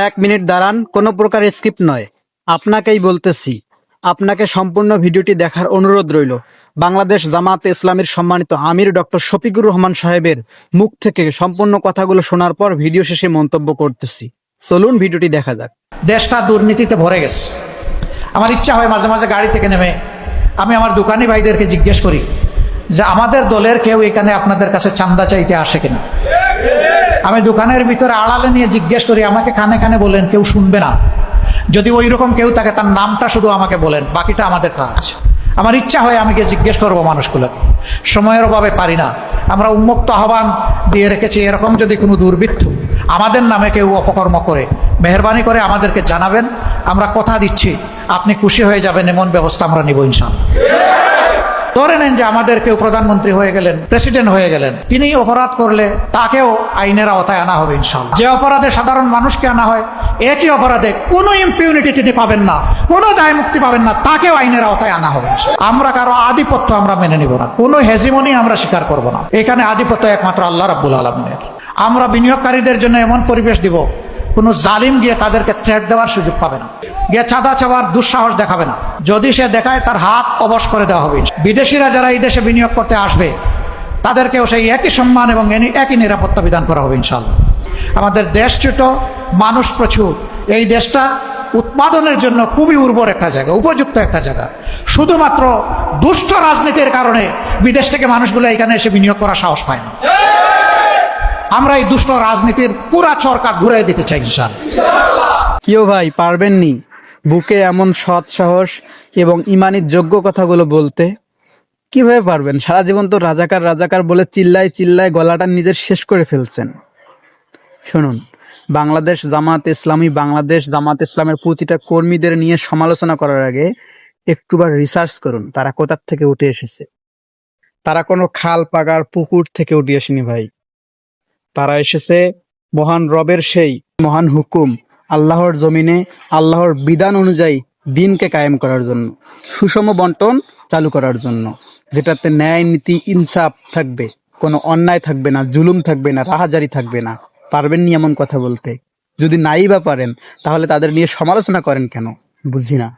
1 minute দাঁড়ান, কোনো প্রকার স্ক্রিপ্ট নয়। আপনাকেই বলতেছি, আপনাকে সম্পূর্ণ ভিডিওটি দেখার অনুরোধ রইল। বাংলাদেশ জামাতে ইসলামীর সম্মানিত আমির ডক্টর শফিকুর রহমান সাহেবের মুখ থেকে সম্পূর্ণ কথাগুলো শোনার পর ভিডিও শেষে মন্তব্য করতেছি। চলুন ভিডিওটি দেখা যাক। দেশটা দুর্নীতিতে ভরে গেছে। আমার ইচ্ছা হয় মাঝে মাঝে গাড়ি থেকে নেমে আমি আমার দোকানি ভাইদেরকে জিজ্ঞেস করি যে আমাদের দলের কেউ এখানে আপনাদের কাছে চাঁদা চাইতে আসে কিনা। আমি দোকানের ভিতরে আড়ালে নিয়ে জিজ্ঞেস করি, আমাকে খানে খানে বলেন, কেউ শুনবে না। যদি ওই রকম কেউ থাকে তার নামটা শুধু আমাকে বলেন, বাকিটা আমাদের কাজ। আমার ইচ্ছা হয় আমি গিয়ে জিজ্ঞেস করবো মানুষগুলোকে, সময়ের অভাবে পারি না। আমরা উন্মুক্ত আহ্বান দিয়ে রেখেছি, এরকম যদি কোনো দুর্বৃত্ত আমাদের নামে কেউ অপকর্ম করে মেহরবানি করে আমাদেরকে জানাবেন। আমরা কথা দিচ্ছি, আপনি খুশি হয়ে যাবেন, এমন ব্যবস্থা আমরা নিব ইনশাআল্লাহ। ধরে নেন যে আমাদের কেউ প্রধানমন্ত্রী হয়ে গেলেন, প্রেসিডেন্ট হয়ে গেলেন, তিনি অপরাধ করলে তাকেও আইনের আওতায় আনা হবে ইনশাআল্লাহ। যে অপরাধে সাধারণ মানুষকে আনা হয়, একই অপরাধে কোনো ইম্পিউনিটি তিনি পাবেন না, কোনো দায় মুক্তি পাবেন না, তাকেও আইনের আওতায় আনা হবে। আমরা কারো আধিপত্য আমরা মেনে নিব না, কোনো হেজিমনি আমরা স্বীকার করব না। এখানে আধিপত্য একমাত্র আল্লাহ রাব্বুল আলামিনের। আমরা বিনিয়োগকারীদের জন্য এমন পরিবেশ দিব, কোনো জালিম গিয়ে তাদেরকে থ্রেট দেওয়ার সুযোগ পাবে না, গিয়ে চাঁদা চাওয়ার দুঃসাহস দেখাবে না। যদি সে দেখায় তার হাত অবশ করে দেওয়া হবে। বিদেশিরা যারা এই দেশে বিনিয়োগ করতে আসবে তাদেরকেও সেই একই সম্মান এবং একই নিরাপত্তা বিধান করা হবে ইনশাআল্লাহ। আমাদের দেশ ছোট, মানুষ প্রচুর। এই দেশটা উৎপাদনের জন্য খুবই উর্বর একটা জায়গা, উপযুক্ত একটা জায়গা। শুধুমাত্র দুষ্ট রাজনীতির কারণে বিদেশ থেকে মানুষগুলো এখানে এসে বিনিয়োগ করার সাহস পায় না। আমরা এই দুষ্ট রাজনীতির পুরা চরকা ঘুরাই দিতে চাই ইনশাআল্লাহ। কেউ ভাই পারবেন নি বুকে এমন সৎ সাহস এবং ইমানির যোগ্য কথাগুলো বলতে? কিভাবে পারবেন? সারা জীবন তো রাজাকার রাজাকার বলে চিল্লায় চিল্লায় গলাটা নিজের শেষ করে ফেলছেন। শুনুন, বাংলাদেশ জামাত ইসলামের প্রতিটা কর্মীদের নিয়ে সমালোচনা করার আগে একটুবার রিসার্চ করুন তারা কোথা থেকে উঠে এসেছে। তারা কোনো খাল পাগার পুকুর থেকে উঠে আসেনি ভাই। তারা এসেছে মহান রবের সেই মহান হুকুম, আল্লাহর জমিনে আল্লাহর বিধান অনুযায়ী দিনকে কায়েম করার জন্য, সুষম বন্টন চালু করার জন্য, যেটাতে ন্যায় নীতি ইনসাফ থাকবে, কোনো অন্যায় থাকবে না, জুলুম থাকবে না, রাহাজারি থাকবে না। পারবেন নি এমন কথা বলতে? যদি নাই বা পারেন তাহলে তাদের নিয়ে সমালোচনা করেন কেন? বুঝি না।